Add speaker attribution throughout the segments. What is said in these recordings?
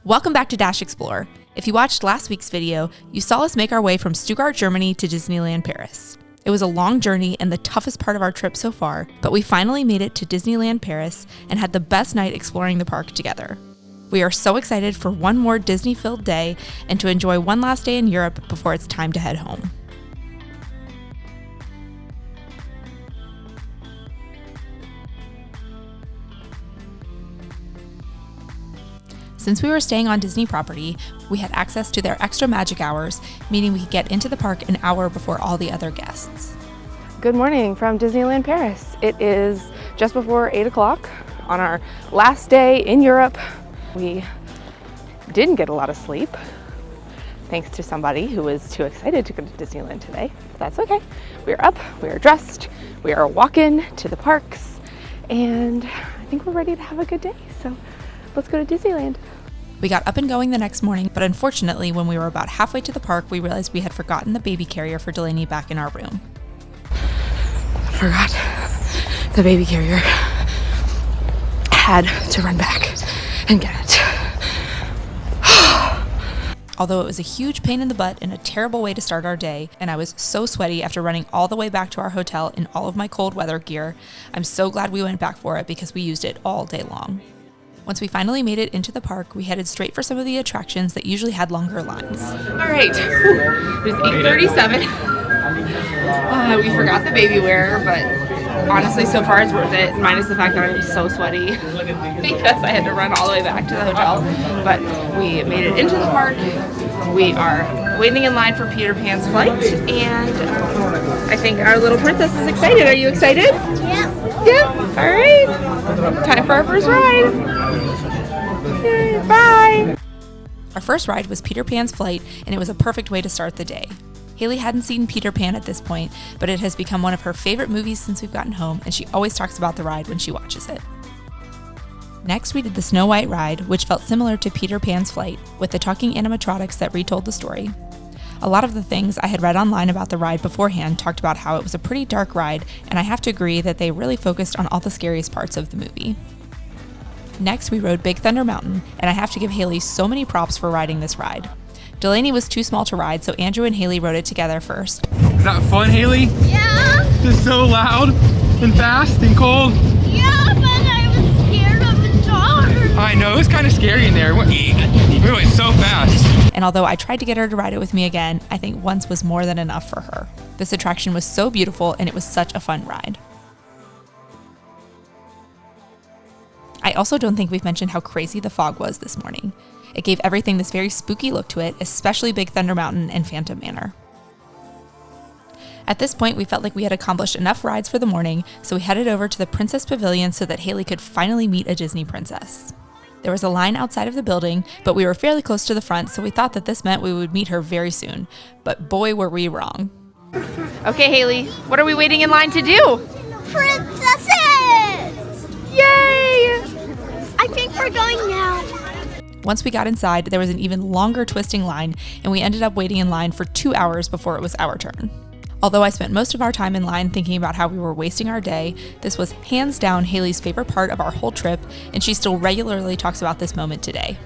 Speaker 1: Welcome back to Dash Explore. If you watched last week's video, you saw us make our way from Stuttgart, Germany to Disneyland Paris. It was a long journey and the toughest part of our trip so far, but we finally made it to Disneyland Paris and had the best night exploring the park together. We are so excited for one more Disney-filled day and to enjoy one last day in Europe before it's time to head home. Since we were staying on Disney property, we had access to their extra magic hours, meaning we could get into the park an hour before all the other guests.
Speaker 2: Good morning from Disneyland Paris. It is just before 8 o'clock on our last day in Europe. We didn't get a lot of sleep, thanks to somebody who was too excited to go to Disneyland today. That's okay. We're up, we're dressed, we are walking to the parks, and I think we're ready to have a good day. So let's go to Disneyland.
Speaker 1: We got up and going the next morning, but unfortunately, when we were about halfway to the park, we realized we had forgotten the baby carrier for Delaney back in our room.
Speaker 2: Forgot the baby carrier. Had to run back and get it.
Speaker 1: Although it was a huge pain in the butt and a terrible way to start our day, and I was so sweaty after running all the way back to our hotel in all of my cold weather gear, I'm so glad we went back for it because we used it all day long. Once we finally made it into the park, we headed straight for some of the attractions that usually had longer lines.
Speaker 2: All right, it was 8:37. We forgot the baby wear, but honestly, so far it's worth it, minus the fact that I'm so sweaty because I had to run all the way back to the hotel. But we made it into the park. We are waiting in line for Peter Pan's flight, and I think our little princess is excited. Are you excited?
Speaker 3: Yeah.
Speaker 2: Yeah. All right. Time for our first ride. Yay, bye.
Speaker 1: Our first ride was Peter Pan's flight, and it was a perfect way to start the day. Haley hadn't seen Peter Pan at this point, but it has become one of her favorite movies since we've gotten home, and she always talks about the ride when she watches it. Next, we did the Snow White ride, which felt similar to Peter Pan's flight, with the talking animatronics that retold the story. A lot of the things I had read online about the ride beforehand talked about how it was a pretty dark ride, and I have to agree that they really focused on all the scariest parts of the movie. Next, we rode Big Thunder Mountain, and I have to give Haley so many props for riding this ride. Delaney was too small to ride, so Andrew and Haley rode it together first.
Speaker 4: Is that fun, Haley?
Speaker 3: Yeah.
Speaker 4: It's so loud and fast and cold.
Speaker 3: Yeah, but I was scared of the dark.
Speaker 4: I know, it's kind of scary in there. We went so fast.
Speaker 1: And although I tried to get her to ride it with me again, I think once was more than enough for her. This attraction was so beautiful, and it was such a fun ride. I also don't think we've mentioned how crazy the fog was this morning. It gave everything this very spooky look to it, especially Big Thunder Mountain and Phantom Manor. At this point, we felt like we had accomplished enough rides for the morning, so we headed over to the Princess Pavilion so that Haley could finally meet a Disney princess. There was a line outside of the building, but we were fairly close to the front, so we thought that this meant we would meet her very soon. But boy, were we wrong.
Speaker 2: Okay, Haley, what are we waiting in line to do?
Speaker 3: Princesses!
Speaker 2: Yay!
Speaker 3: I think we're going now.
Speaker 1: Once we got inside, there was an even longer twisting line, and we ended up waiting in line for 2 hours before it was our turn. Although I spent most of our time in line thinking about how we were wasting our day, this was hands down Haley's favorite part of our whole trip, and she still regularly talks about this moment today.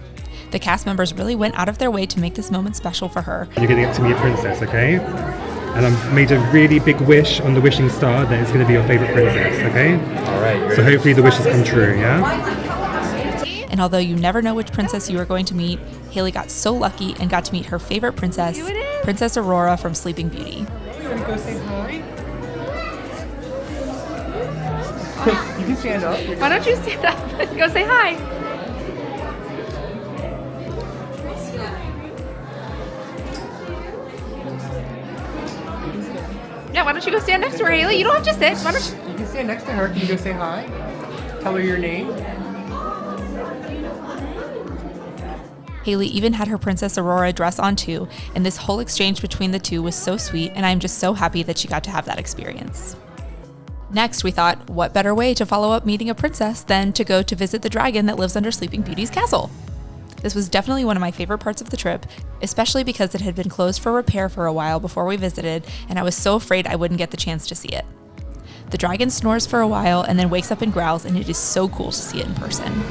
Speaker 1: The cast members really went out of their way to make this moment special for her.
Speaker 5: You're going to get to meet a princess, okay? And I've made a really big wish on the wishing star that it's going to be your favorite princess, okay?
Speaker 4: All right.
Speaker 5: So hopefully the wishes come true, yeah?
Speaker 1: And although you never know which princess you are going to meet, Haley got so lucky and got to meet her favorite princess, Princess Aurora from Sleeping Beauty.
Speaker 4: Go say hi. You can stand up.
Speaker 2: Why don't you stand up and go say hi? Yeah, why don't you go stand next to her, Haley? You don't have to sit. Why don't you?
Speaker 4: You can stand next to her. Can you go say hi? Tell her your name.
Speaker 1: Haley even had her Princess Aurora dress on too, and this whole exchange between the two was so sweet, and I'm just so happy that she got to have that experience. Next, we thought, what better way to follow up meeting a princess than to go to visit the dragon that lives under Sleeping Beauty's castle? This was definitely one of my favorite parts of the trip, especially because it had been closed for repair for a while before we visited, and I was so afraid I wouldn't get the chance to see it. The dragon snores for a while and then wakes up and growls, and it is so cool to see it in person.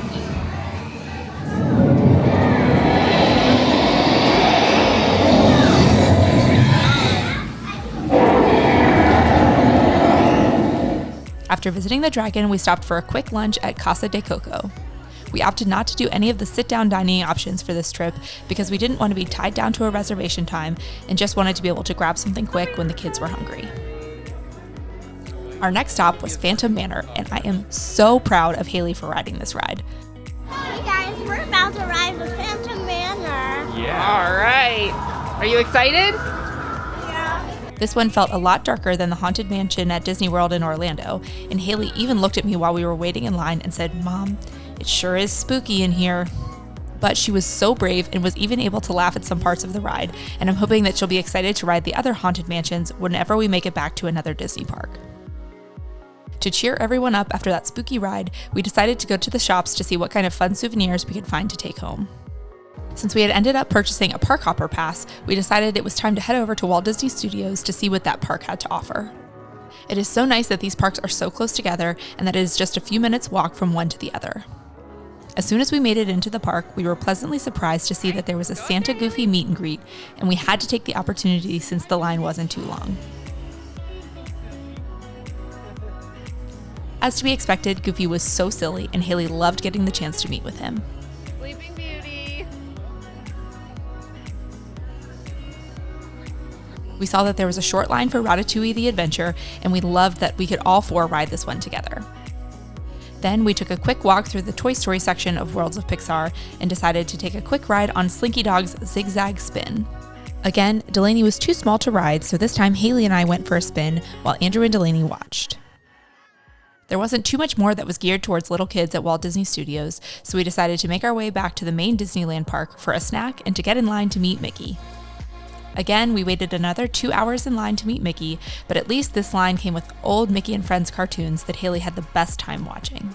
Speaker 1: After visiting the dragon, we stopped for a quick lunch at Casa de Coco. We opted not to do any of the sit-down dining options for this trip because we didn't want to be tied down to a reservation time and just wanted to be able to grab something quick when the kids were hungry. Our next stop was Phantom Manor, and I am so proud of Haley for riding this ride.
Speaker 3: Hey guys, we're about to ride the Phantom Manor.
Speaker 4: Yeah.
Speaker 2: All right. Are you excited?
Speaker 3: Yeah.
Speaker 1: This one felt a lot darker than the Haunted Mansion at Disney World in Orlando, and Haley even looked at me while we were waiting in line and said, "Mom, it sure is spooky in here." But she was so brave and was even able to laugh at some parts of the ride, and I'm hoping that she'll be excited to ride the other Haunted Mansions whenever we make it back to another Disney park. To cheer everyone up after that spooky ride, we decided to go to the shops to see what kind of fun souvenirs we could find to take home. Since we had ended up purchasing a park hopper pass, we decided it was time to head over to Walt Disney Studios to see what that park had to offer. It is so nice that these parks are so close together and that it is just a few minutes walk from one to the other. As soon as we made it into the park, we were pleasantly surprised to see that there was a Santa Goofy meet and greet, and we had to take the opportunity since the line wasn't too long. As to be expected, Goofy was so silly, and Haley loved getting the chance to meet with him.
Speaker 2: Sleeping Beauty.
Speaker 1: We saw that there was a short line for Ratatouille the Adventure, and we loved that we could all four ride this one together. Then we took a quick walk through the Toy Story section of Worlds of Pixar and decided to take a quick ride on Slinky Dog's Zigzag Spin. Again, Delaney was too small to ride, so this time Haley and I went for a spin while Andrew and Delaney watched. There wasn't too much more that was geared towards little kids at Walt Disney Studios, so we decided to make our way back to the main Disneyland park for a snack and to get in line to meet Mickey. Again, we waited another 2 hours in line to meet Mickey, but at least this line came with old Mickey and Friends cartoons that Haley had the best time watching.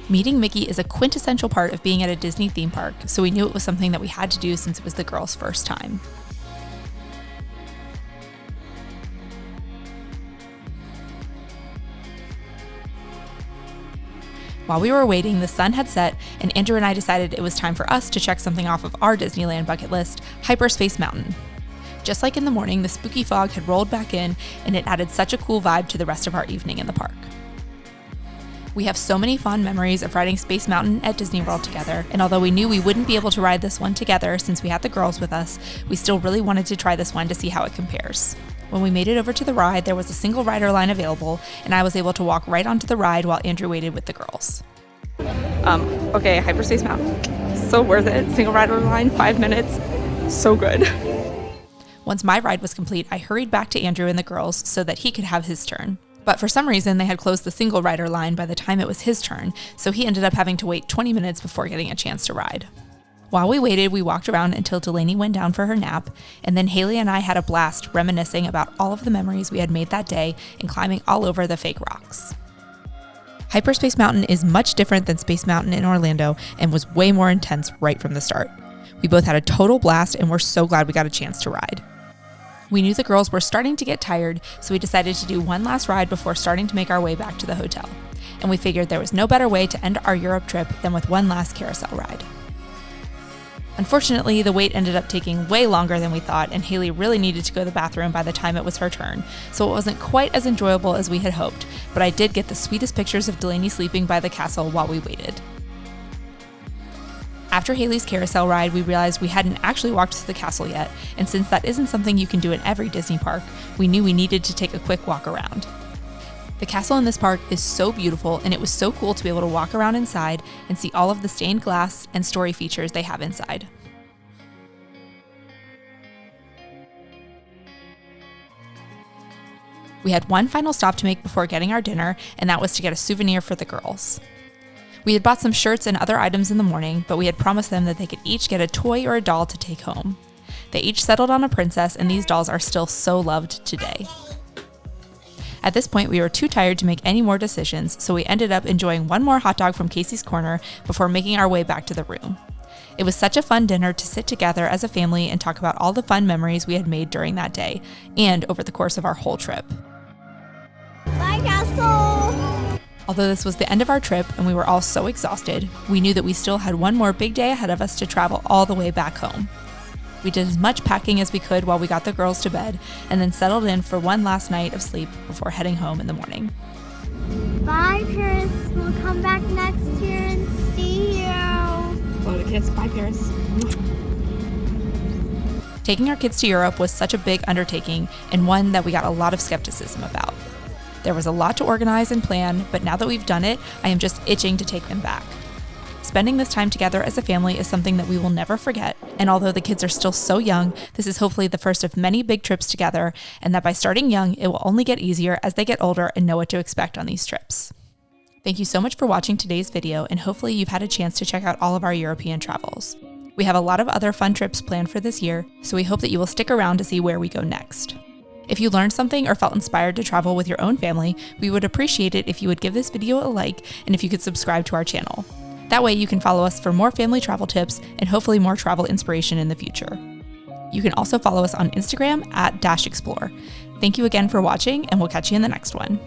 Speaker 1: Meeting Mickey is a quintessential part of being at a Disney theme park, so we knew it was something that we had to do since it was the girls' first time. While we were waiting, the sun had set, and Andrew and I decided it was time for us to check something off of our Disneyland bucket list, Hyperspace Mountain. Just like in the morning, the spooky fog had rolled back in, and it added such a cool vibe to the rest of our evening in the park. We have so many fond memories of riding Space Mountain at Disney World together, and although we knew we wouldn't be able to ride this one together since we had the girls with us, we still really wanted to try this one to see how it compares. When we made it over to the ride, there was a single rider line available, and I was able to walk right onto the ride while Andrew waited with the girls.
Speaker 2: Okay, Hyperspace Mountain. So worth it. Single rider line, 5 minutes. So good.
Speaker 1: Once my ride was complete, I hurried back to Andrew and the girls so that he could have his turn. But for some reason, they had closed the single rider line by the time it was his turn, so he ended up having to wait 20 minutes before getting a chance to ride. While we waited, we walked around until Delaney went down for her nap, and then Haley and I had a blast reminiscing about all of the memories we had made that day and climbing all over the fake rocks. Hyperspace Mountain is much different than Space Mountain in Orlando and was way more intense right from the start. We both had a total blast and we're so glad we got a chance to ride. We knew the girls were starting to get tired, so we decided to do one last ride before starting to make our way back to the hotel. And we figured there was no better way to end our Europe trip than with one last carousel ride. Unfortunately, the wait ended up taking way longer than we thought, and Haley really needed to go to the bathroom by the time it was her turn, so it wasn't quite as enjoyable as we had hoped, but I did get the sweetest pictures of Delaney sleeping by the castle while we waited. After Haley's carousel ride, we realized we hadn't actually walked to the castle yet, and since that isn't something you can do in every Disney park, we knew we needed to take a quick walk around. The castle in this park is so beautiful, and it was so cool to be able to walk around inside and see all of the stained glass and story features they have inside. We had one final stop to make before getting our dinner, and that was to get a souvenir for the girls. We had bought some shirts and other items in the morning, but we had promised them that they could each get a toy or a doll to take home. They each settled on a princess, and these dolls are still so loved today. At this point, we were too tired to make any more decisions, so we ended up enjoying one more hot dog from Casey's Corner before making our way back to the room. It was such a fun dinner to sit together as a family and talk about all the fun memories we had made during that day and over the course of our whole trip.
Speaker 3: Bye, Castle.
Speaker 1: Although this was the end of our trip and we were all so exhausted, we knew that we still had one more big day ahead of us to travel all the way back home. We did as much packing as we could while we got the girls to bed, and then settled in for one last night of sleep before heading home in the morning.
Speaker 3: Bye, Paris. We'll come back next year and see you.
Speaker 2: Blow the kiss. Bye, Paris.
Speaker 1: Taking our kids to Europe was such a big undertaking and one that we got a lot of skepticism about. There was a lot to organize and plan, but now that we've done it, I am just itching to take them back. Spending this time together as a family is something that we will never forget, and although the kids are still so young, this is hopefully the first of many big trips together, and that by starting young, it will only get easier as they get older and know what to expect on these trips. Thank you so much for watching today's video, and hopefully you've had a chance to check out all of our European travels. We have a lot of other fun trips planned for this year, so we hope that you will stick around to see where we go next. If you learned something or felt inspired to travel with your own family, we would appreciate it if you would give this video a like and if you could subscribe to our channel. That way you can follow us for more family travel tips and hopefully more travel inspiration in the future. You can also follow us on Instagram @Explore. Thank you again for watching, and we'll catch you in the next one.